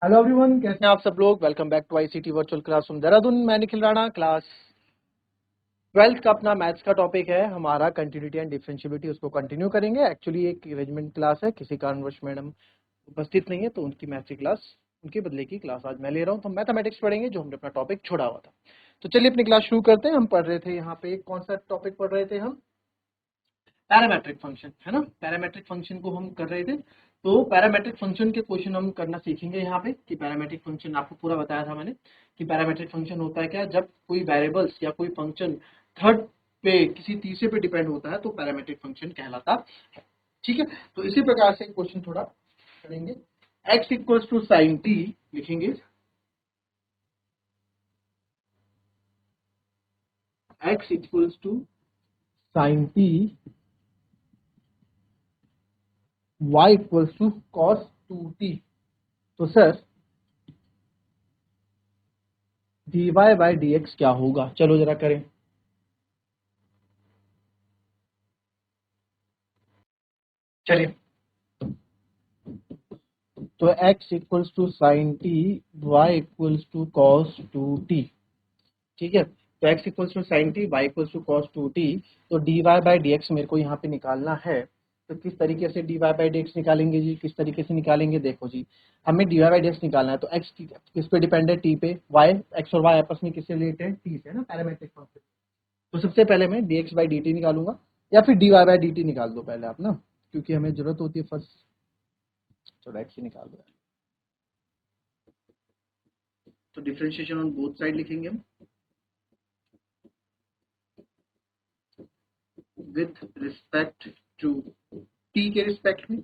Hello everyone, कैसे हैं आप सब लोग। Welcome back to ICT virtual classroom Dehradun. मैं निखिल राणा। क्लास 12th का अपना मैथ्स का टॉपिक है हमारा कंटिन्यूटी एंड डिफरेंशियबिलिटी। उसको कंटिन्यू करेंगे। एक्चुअली एक इवेंजमेंट क्लास है, किसी कारणवश मैडम उपस्थित नहीं है तो उनकी मैथ्स की क्लास, उनके बदले की क्लास आज मैं ले रहा हूँ। तो मैथमेटिक्स पढ़ेंगे जो हमने अपना टॉपिक छोड़ा हुआ था। तो चलिए अपनी क्लास शुरू करते हैं। हम पढ़ रहे थे यहाँ पे कौन सा टॉपिक पढ़ रहे थे हम, पैरामेट्रिक फंक्शन है ना। पैरामेट्रिक फंक्शन को हम कर रहे थे। तो पैरामेट्रिक फंक्शन के क्वेश्चन हम करना सीखेंगे यहाँ पे कि पैरामेट्रिक फंक्शन आपको पूरा बताया था मैंने कि पैरामेट्रिक फंक्शन होता है क्या, जब कोई वेरिएबल्स या कोई फंक्शन थर्ड पे किसी तीसरे पे डिपेंड होता है तो पैरामेट्रिक फंक्शन कहलाता है। ठीक है, तो इसी प्रकार से क्वेश्चन थोड़ा करेंगे। x equals to sine t लिखेंगे। x equals to sine t, y equals to cos 2t। तो sir dy by d x क्या होगा, चलो जरा करें। चलिए, तो x equals to sine t, y equals to cos 2t। ठीक है, तो x equals to sine t, y equals to cos 2t। तो dy बाई डी एक्स मेरे को यहाँ पे निकालना है। तो किस तरीके से dy बाई डी एक्स निकालेंगे जी, किस तरीके से निकालेंगे, देखो जी। हमें dy बाई डी एक्स निकालना है तो x किस पे डिपेंड है, t पे। y, x और y आपस में किससे रिलेटेड है, t से ना, पैरामेट्रिक फंक्शन। तो सबसे पहले मैं dx बाई dt निकालूंगा, या फिर dy बाई dt निकाल दो पहले आप ना, क्योंकि हमें जरूरत होती है फर्स्ट। चलो x ही निकाल दो। तो डिफरेंशिएशन ऑन बोथ साइड लिखेंगे हम विथ रिस्पेक्ट टू t के रिस्पेक्ट में।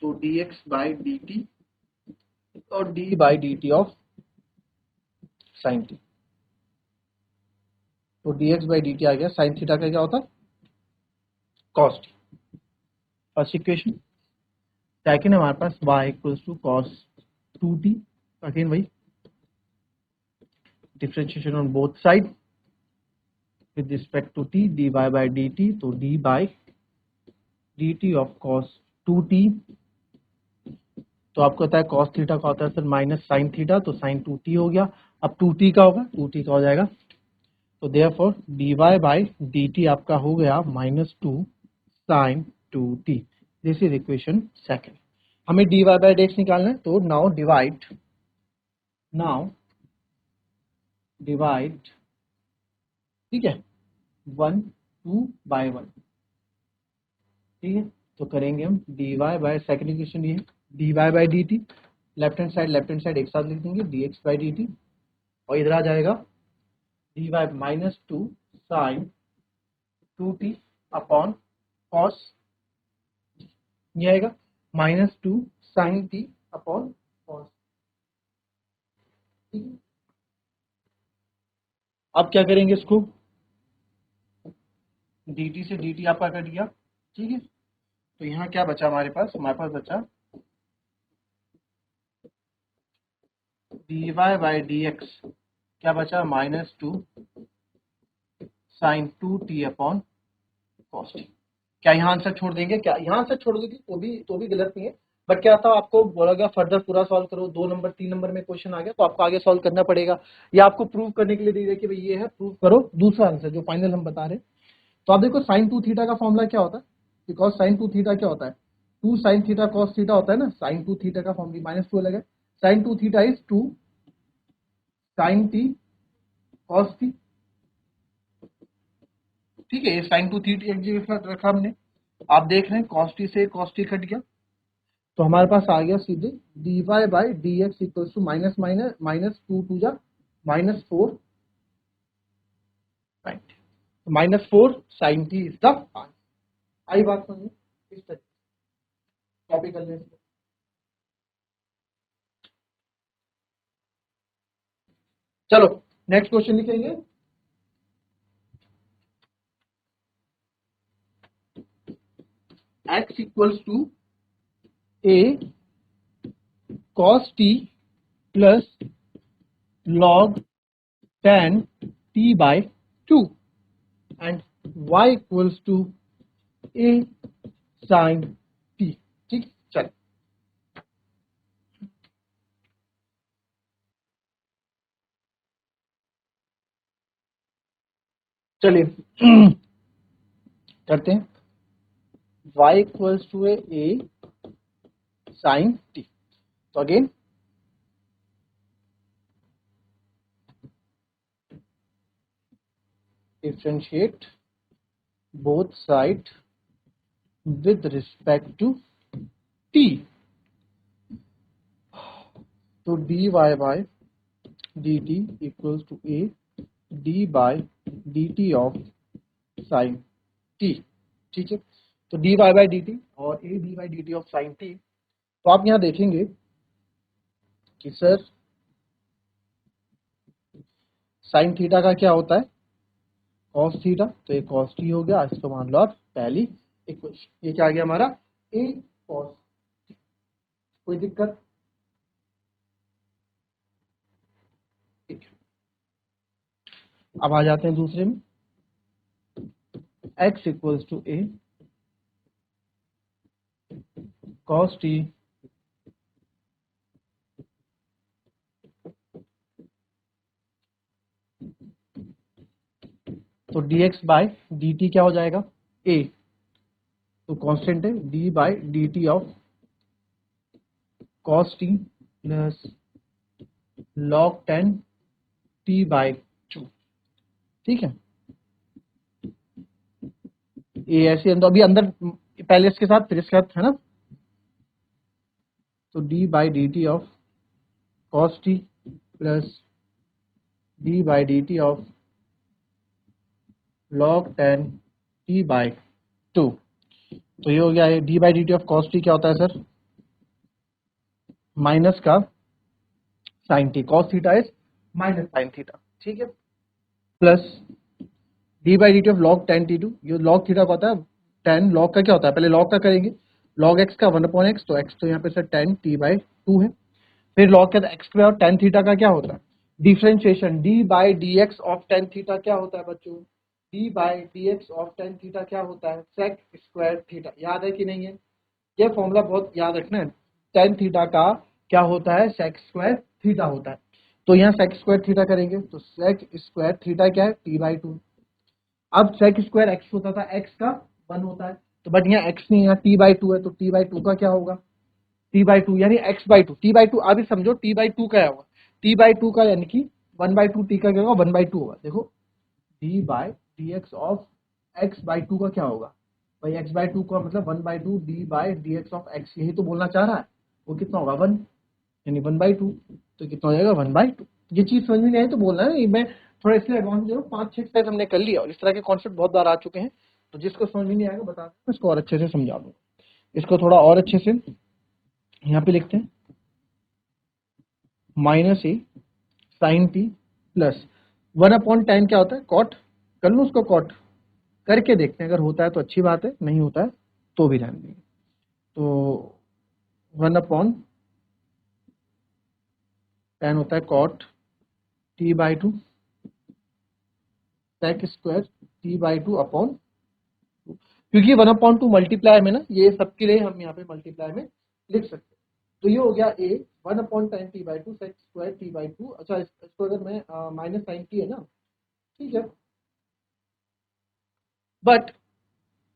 तो dx बाई dt और d by dt of sine t. तो dx बाई dt आ गया, साइन थीटा का क्या होता है, cos t. First equation. Second हमारे पास y equals to cos 2t। Again वही differentiation on both side with respect to t, dy by dt। तो d by dt of cos 2t। तो आपको पता है cos थीटा का होता है सर माइनस साइन थीटा, तो साइन 2t हो गया। अब 2t का होगा, 2t का हो जाएगा। तो देयरफॉर dy by dt आपका हो गया -2 sine 2t। This is equation second. हमें dy by dx निकालना है, तो नाउ डिवाइड, ठीक है, 1 2 बाय 1। ठीक है, तो करेंगे हम dy बाय सेकंड इक्वेशन ये dy by d T. Left hand side एक साथ लिख देंगे dx बाई डी टी, और इधर आ जाएगा dy -2 sine 2t upon cos, ये आएगा -2 साइन t अपॉन कॉस। ठीक है, अब क्या करेंगे इसको, dt से dt आपका कट गया। ठीक है, तो यहाँ क्या बचा हमारे पास बचा dy बाई डी एक्स, क्या बचा -2 sine 2t upon cos T. क्या यहाँ आंसर छोड़ देंगे, क्या यहाँ आंसर छोड़ देंगे तो भी गलत नहीं है। बट क्या था, आपको बोला गया फर्दर पूरा सॉल्व करो, 2 नंबर 3 नंबर में क्वेश्चन आ गया तो आपको आगे सॉल्व करना पड़ेगा, या आपको प्रूव करने के लिए दे दिया कि भाई ये है, प्रूव करो दूसरा आंसर जो फाइनल हम बता रहे हैं। तो आप देखो साइन 2 थीटा का फॉर्मूला क्या होता है, बिकॉज साइन 2 थीटा क्या होता है, 2 साइन थीटा कॉस थीटा होता है ना। साइन 2 थीटा का फॉर्मूला -2 अलग है, sine 2 theta is 2 sine t cos t. ठीक है, ये साइन 2 थीटा एक जगह रखा हमने। आप देख रहे हैं कॉस टी से कॉस टी कट गया, तो हमारे पास आ गया सीधे dy by d x equal to minus minus -2 two जा -4 sine t. -4 sine t is the answer. आई बात समझ में, इस तरीके कॉपी कर लें इसको। चलो नेक्स्ट क्वेश्चन लिखेंगे। x equals to a cos t plus log tan t by 2 and y equals to a sin t। ठीक, चल चलिए करते हैं y equals to a sine t. तो again differentiate both side with respect to t, तो dy by dt equals to a d by dt of sin t। ठीक है, तो dy by dt और a d by dt of sin t। तो आप यहां देखेंगे कि सर sin थीटा का क्या होता है cos थीटा, तो ये cos t हो गया, इसको मान लो आप पहली इक्वेशन। ये क्या आ गया हमारा a cos t। कोई दिक्कत? ठीक है, अब आ जाते हैं दूसरे में x equals to a cos t तो dx बाय dt क्या हो जाएगा a, तो कांस्टेंट है d by dt of cos t plus log 10 t by 2। ठीक है, ये ऐसे अंदर अभी अंदर पहले इसके साथ फिर इसके साथ है ना, तो d by dt of cos t plus d by dt of log 10 t by 2। तो ये हो गया है d by dt of cos t क्या होता है सर माइनस का sine t, cos theta is minus sine theta. ठीक है, plus d by d t of log ten t two, ये लॉग थीटा का होता है, टेन लॉग का क्या होता है, पहले लॉग का करेंगे, लॉग एक्स का 1/x, तो एक्स तो यहाँ पे sir ten T by to है। फिर लॉग के एक्स स्क्वायर और टेन थीटा का क्या होता है differentiation, D by d x of tan theta क्या होता है बच्चों, D by d x of tan theta क्या होता है सेक स्क्वायर थीटा। याद है कि नहीं है? ये फॉर्मूला बहुत याद रखना है, टेन थीटा का क्या होता है सेक स्क्वायर थीटा होता है। तो यहाँ सेक स्क्वायर थीटा करेंगे, तो सेक स्क्वायर थीटा क्या है टी बाई टू। अब सेक स्क्वायर एक्स होता था, एक्स का 1 होता है, तो बट यहाँ एक्स नहीं, यहाँ टी बाई टू है, तो टी बाई टू का क्या होगा टी बाई टू, यानी x by two, T by to. अभी समझो टी बाई टू क्या होगा, टी बाई टू का यानी कि 1/2 टी का क्या होगा 1/2 होगा। देखो D by d x of x by two का क्या होगा भाई, एक्स बाई टू का मतलब 1/2 D by d x of x, यही तो बोलना चाह रहा है। वो कितना होगा 1, यानी 1/2, तो कितना हो जाएगा 1/2। ये चीज समझ में नहीं आई तो बोलना है, मैं थोड़ा इसलिए एडवांस दे रहा हूँ, 5-6 एक्सरसाइज हमने कर लिया और इस तरह के कॉन्सेप्ट बहुत बार आ चुके हैं, तो जिसको समझ में नहीं आएगा बता दें, इसको और अच्छे से समझा दूँ। इसको थोड़ा और अच्छे से यहाँ पे लिखते हैं, minus a sine T plus 1/10 क्या होता है कॉट, कर लूँ उसको कॉट, करके देखते हैं, अगर होता है तो अच्छी बात है, नहीं होता है तो भी रहने देंगे। तो 1/10 होता है cot t by two sec square t by two upon, क्योंकि 1/2 मल्टीप्लाई में ना, ये सबके लिए हम यहाँ पे मल्टीप्लाई में लिख सकते हैं। तो ये हो गया a 1/10 t by two sec square t by two. अच्छा इसको अगर मैं माइनस साइन टी है ना, ठीक है, बट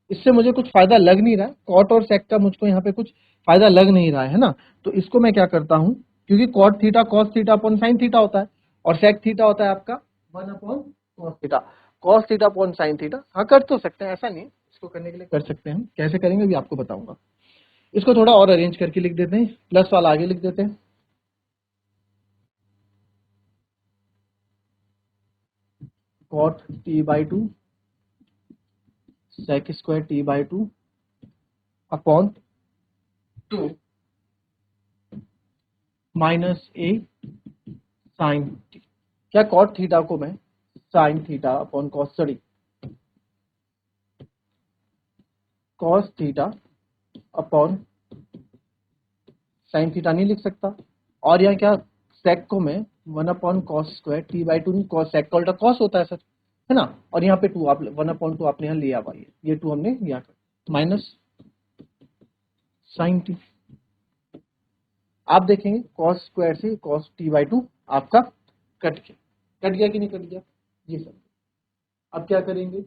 इससे मुझे कुछ फायदा लग नहीं रहा है, कॉट और सेक का मुझको यहाँ पे कुछ फायदा लग नहीं रहा है ना, तो इसको मैं क्या करता हूँ, क्योंकि cot theta cos theta upon sine theta होता है और सेक थीटा होता है आपका 1/cos theta, cos theta upon sine theta. हाँ कर तो सकते हैं, ऐसा नहीं, इसको करने के लिए कर सकते हैं, हम कैसे करेंगे अभी आपको बताऊंगा। इसको थोड़ा और अरेंज करके लिख देते हैं, प्लस वाला आगे लिख देते हैं, cot t by two sec square t by two upon 2 minus a sine t. क्या कॉट थीटा को मैं sine theta upon cos, sorry cos theta upon sine theta नहीं लिख सकता, और यहाँ क्या सेक को मैं 1/cos square t by two, cos sec का उल्टा कॉस होता है सर, है ना, और यहाँ पे 2 आप 1/2 आपने यहाँ लिया हुआ, ये 2 हमने लिया माइनस साइन टी। आप देखेंगे कॉस स्क्वायर से कॉस टी बाई टू आपका कट गया, कट गया कि नहीं कट गया, ये सब। अब क्या करेंगे,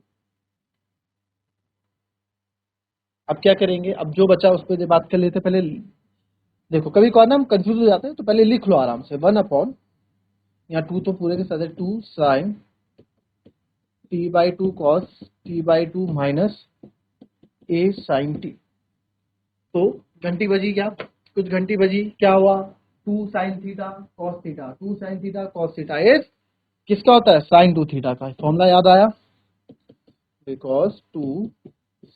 अब क्या करेंगे, अब जो बचा उस पर बात कर लेते पहले। देखो कभी कभार ना हम कंफ्यूज हो जाते हैं, तो पहले लिख लो आराम से, 1 अपॉन, यहाँ 2 तो पूरे के साथ है, 2 sin t/2 cos t/2 minus a sin t। तो घंटी बजी क्या, कुछ घंटी बजी, क्या हुआ, 2 sin theta cos theta, 2 sin theta cos theta is किसका होता है, sin 2 थीटा का। फॉर्मूला याद आया, because 2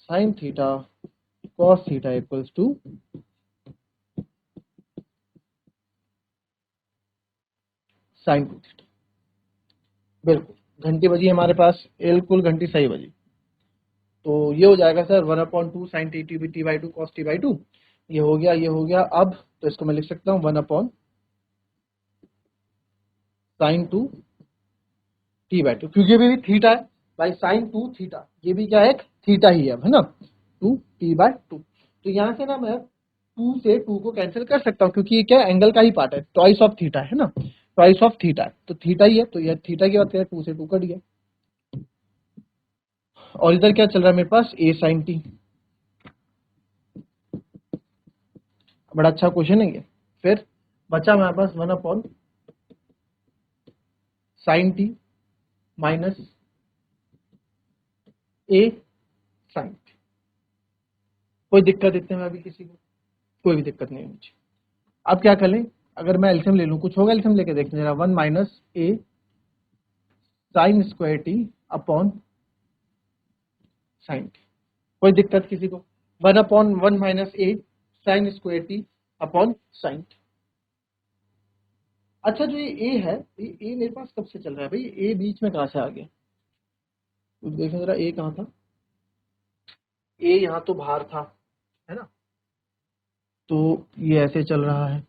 sin theta cos theta equals to sin 2 theta. बिल्कुल घंटी बजी हमारे पास, बिल्कुल घंटी सही बजी। तो ये हो जाएगा sir 1/2 sin t/2 cos t/2, ये हो गया, ये हो गया। अब तो इसको मैं लिख सकता हूँ 1/sin 2 t/2, क्योंकि ये भी थीटा है भाई, sin 2 थीटा, ये भी क्या है, एक थीटा ही है ना, 2t/2। तो यहाँ से ना मैं 2 से 2 को कैंसिल कर सकता हूँ, क्योंकि ये क्या एंगल का ही पार्ट है, ट्वाइस ऑफ थीटा है ना, ट्वाइस ऑफ थीटा है, तो थीटा ही है, तो यह थीटा की बात करें, 2 से 2 कट गया। और इधर क्या चल रहा है मेरे पास, a sin t। बड़ा अच्छा क्वेश्चन है ये। फिर बचा हमारे पास 1/sin t minus a sin t। कोई दिक्कत इतने में अभी किसी को, कोई भी दिक्कत नहीं होनी चाहिए। अब क्या कर लें, अगर मैं एल्सियम ले लूं, कुछ होगा एल्सियम लेके देखते हैं जरा, 1 - a sin² t upon sin t। कोई दिक्कत किसी को, 1/1 - a sin² t upon sin t। अच्छा जो ये a है, ये a मेरे पास कब से चल रहा है भाई, a बीच में कहाँ से आ गया, कुछ देखें जरा, a कहाँ था, a यहाँ तो बाहर था, है ना, तो ये ऐसे चल रहा है,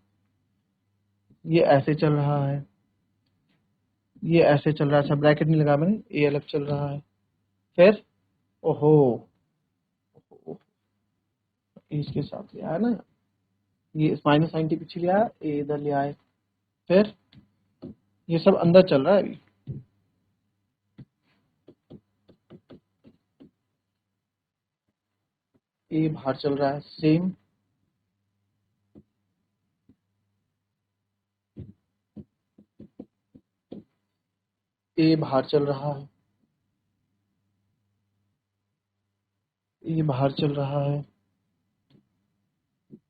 ये ऐसे चल रहा है, ये ऐसे चल रहा है, अच्छा ब्रैकेट नहीं लगा मैंने, ए अलग चल रहा है। फिर ओहो, इसके साथ ले आया ना, ये -sin t पीछे ले आया, ए इधर ले आए, फिर ये सब अंदर चल रहा है अभी, ए बाहर चल रहा है, सेम ए बाहर चल रहा है, ए बाहर चल रहा है,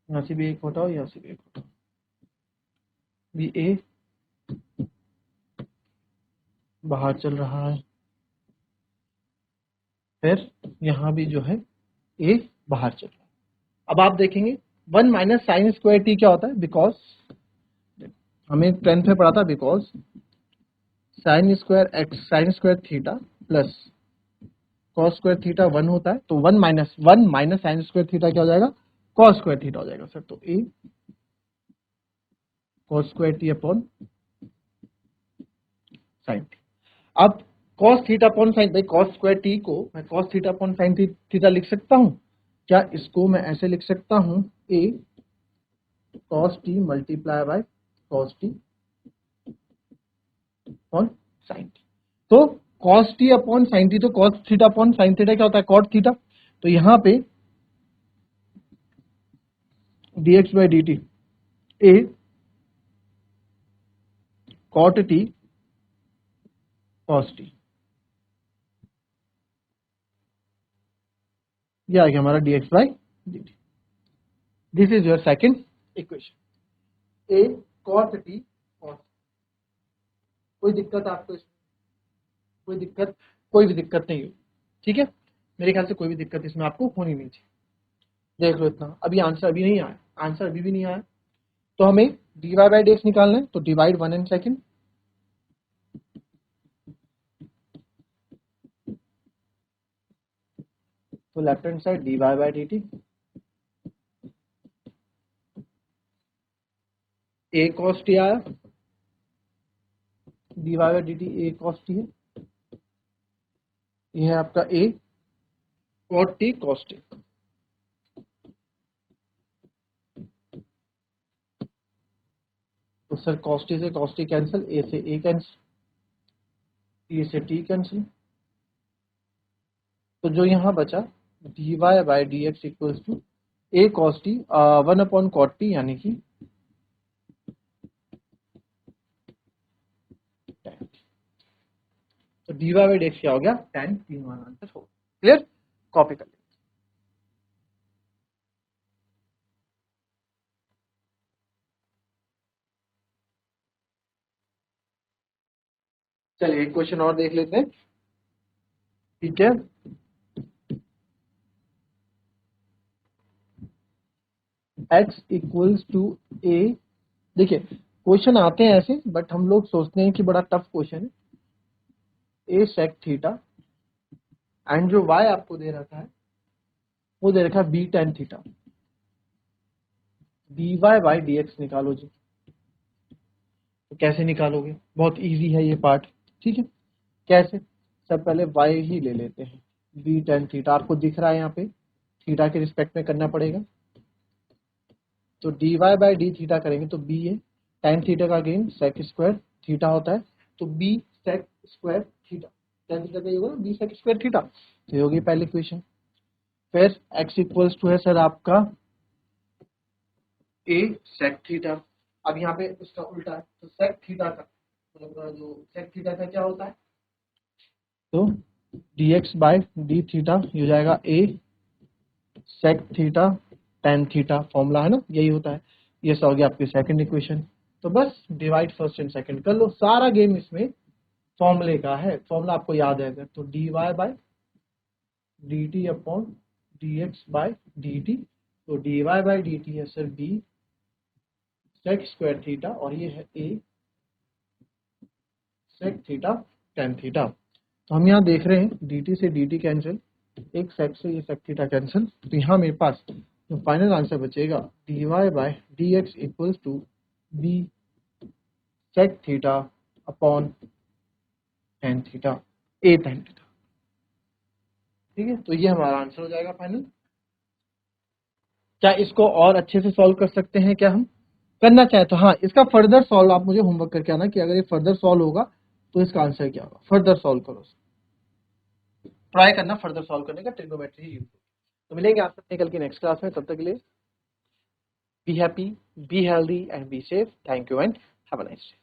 यहाँ से भी एक हटाओ, यहाँ से भी एक हटाओ, भी ए बाहर चल रहा है, फिर यहाँ भी जो है ए बाहर चल रहा है। अब आप देखेंगे 1 - sin² t क्या होता है, बिकॉज हमें 10th में पढ़ा था, because sin² theta plus cos² theta 1 होता है, तो 1 - sin² थीटा क्या हो जाएगा, cos² थीटा हो जाएगा सर। तो a cos² t upon sin t। अब cos थीटा अपॉन sin, भाई cos² t को मैं cos theta upon sin theta लिख सकता हूँ क्या, इसको मैं ऐसे लिख सकता हूँ, a cos t multiply by cos t upon sin t। तो cos t upon sin t, तो cos theta upon sin theta क्या होता है, cot थीटा। तो यहाँ पे dx/dt a cot t cos t, ये आ गया हमारा dx/dt। This is your second equation, a cot t cos। कोई दिक्कत आपको इसमें, कोई दिक्कत, कोई भी दिक्कत नहीं हुई, ठीक है, मेरे ख्याल से कोई भी दिक्कत इसमें आपको होनी नहीं चाहिए। देख लो इतना, अभी आंसर अभी नहीं आया, आंसर अभी भी नहीं आया, तो हमें dy/dx निकालना है, तो डिवाइड 1 and 2, तो left hand side dy/dt a cos t आया, dy/dt a cos t है, ये है आपका a cot t cos t। तो सर cos t से cos t कैंसिल, a से a कैंसिल, e से t कैंसिल, तो जो यहाँ बचा dy by d x equals to a cos t 1/cot t यानी कि tan। तो dy बाई डी एक्स क्या हो गया tan, 3 मान आंसर हो। क्लियर, कॉपी कर लेंगे। चलिए एक क्वेश्चन और देख लेते हैं, ठीक है। x इक्वल्स टू ए, देखिए क्वेश्चन आते हैं ऐसे, बट हम लोग सोचते हैं कि बड़ा टफ क्वेश्चन है। ए सेक थीटा एंड जो y आपको दे रखा है वो दे रखा है b tan theta. dy by d x निकालो जी। तो कैसे निकालोगे, बहुत इजी है ये पार्ट, ठीक है। कैसे, सब पहले y ही ले लेते हैं, बी टेन थीटा आपको दिख रहा है यहाँ पे, थीटा के रिस्पेक्ट में करना पड़ेगा। तो dy बाई डी थीटा करेंगे तो b है, tan थीटा का गेन सेक स्क्वायर थीटा होता है, तो b sec square theta, tan theta का ये होगा b सेक स्क्वायर थीटा। तो ये होगी पहली इक्वेशन। फिर x इक्वल्स टू है सर आपका a सेक थीटा। अब यहाँ पे उसका उल्टा है, तो सेक थीटा का मतलब जो सेक थीटा का क्या होता है, तो dx बाई डी थीटा हो जाएगा a sec theta tan theta, formula है ना, यही होता है। ये सब हो गया आपकी सेकंड इक्वेशन। तो बस डिवाइड फर्स्ट एंड सेकंड कर लो, सारा गेम इसमें फॉर्मूले का है, फॉर्मूला आपको याद है अगर, तो dy by d t upon d x by d t. तो dy बाई डी टी है sir b sec square theta और ये है a sec theta tan theta. तो हम यहाँ देख रहे हैं dt से dt कैंसिल, एक सेक से ये सेक थीटा कैंसिल, तो यहाँ मेरे पास जो फाइनल आंसर बचेगा dy by d x equals to b sec theta upon tan theta, a tan theta, ठीक है। तो ये हमारा आंसर हो जाएगा फाइनल। क्या इसको और अच्छे से सॉल्व कर सकते हैं, क्या हम करना चाहें तो हाँ, इसका फर्दर सॉल्व आप मुझे होमवर्क करके आना कि अगर ये फर्दर सॉल्व होगा तो इसका आंसर क्या होगा, फर्दर सॉल्व करो, ट्राई करना फर्दर सॉल्व करने का, ट्रिग्नोमेट्री यूज। तो मिलेंगे आपसे कल की नेक्स्ट क्लास में, तब तक के लिए be happy, be healthy and be safe. Thank you and have a nice day.